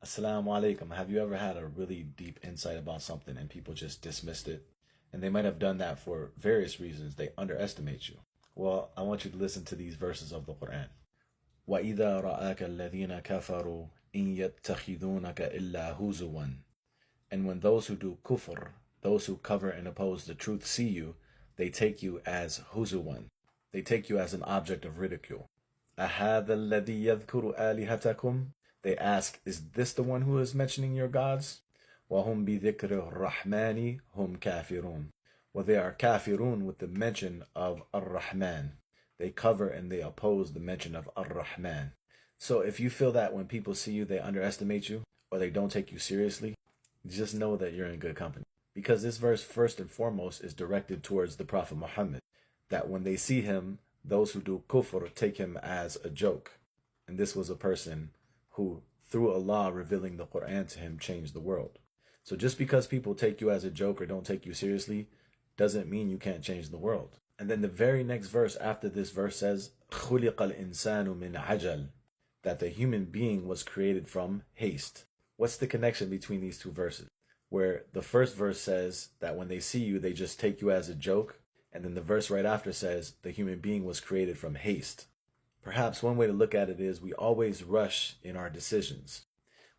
Assalamu alaikum. Have you ever had a really deep insight about something and people just dismissed it? And they might have done that for various reasons. They underestimate you. Well, I want you to listen to these verses of the Qur'an. وَإِذَا رَآكَ الَّذِينَ كَفَرُوا إِن يَتَّخِذُونَكَ إِلَّا هُزُوًا. And when those who do kufr, those who cover and oppose the truth, see you, they take you as huzuwan. They take you as an object of ridicule. أَهَذَا الَّذِي يَذْكُرُ آلِهَتَكُمْ. They ask, is this the one who is mentioning your gods? وَهُمْ بِذِكْرِ الرَّحْمَنِ هُمْ كَافِرُونَ. Well, they are kafirun with the mention of Ar-Rahman. They cover and they oppose the mention of Ar-Rahman. So if you feel that when people see you, they underestimate you or they don't take you seriously, just know that you're in good company. Because this verse, first and foremost, is directed towards the Prophet Muhammad. That when they see him, those who do kufr take him as a joke. And this was a person who, through Allah revealing the Qur'an to him, changed the world. So just because people take you as a joke or don't take you seriously, doesn't mean you can't change the world. And then the very next verse after this verse says, خُلِقَ الْإِنسَانُ مِنْ عَجَلٍ. That the human being was created from haste. What's the connection between these two verses? Where the first verse says that when they see you, they just take you as a joke. And then the verse right after says the human being was created from haste. Perhaps one way to look at it is we always rush in our decisions.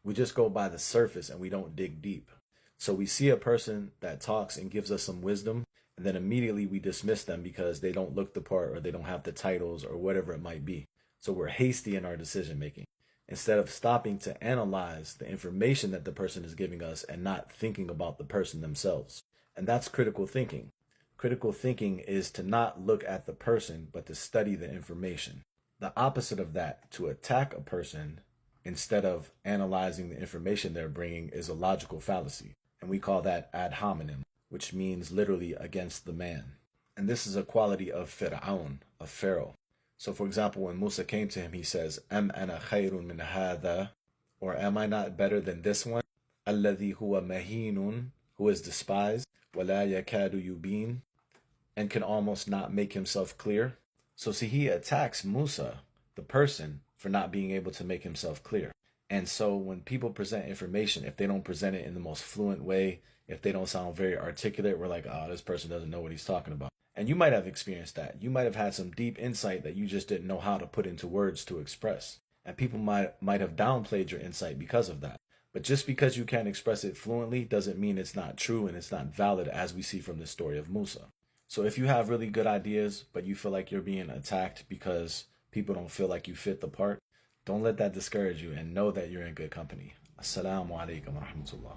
We just go by the surface and we don't dig deep. So we see a person that talks and gives us some wisdom, and then immediately we dismiss them because they don't look the part or they don't have the titles or whatever it might be. So we're hasty in our decision making instead of stopping to analyze the information that the person is giving us and not thinking about the person themselves. And that's critical thinking. Critical thinking is to not look at the person, but to study the information. The opposite of that, to attack a person instead of analyzing the information they're bringing, is a logical fallacy. And we call that ad hominem, which means literally against the man. And this is a quality of Fir'aun, of Pharaoh. So for example, when Musa came to him, he says, Am ana khayrun min hadha, or am I not better than this one? Alladhi huwa mahinun, who is despised, wala yakadu yubin, and can almost not make himself clear. So see, he attacks Musa, the person, for not being able to make himself clear. And so when people present information, if they don't present it in the most fluent way, if they don't sound very articulate, we're like, oh, this person doesn't know what he's talking about. And you might have experienced that. You might have had some deep insight that you just didn't know how to put into words to express. And people might have downplayed your insight because of that. But just because you can't express it fluently doesn't mean it's not true and it's not valid, as we see from the story of Musa. So if you have really good ideas, but you feel like you're being attacked because people don't feel like you fit the part, don't let that discourage you and know that you're in good company. Assalamu alaikum wa rahmatullah.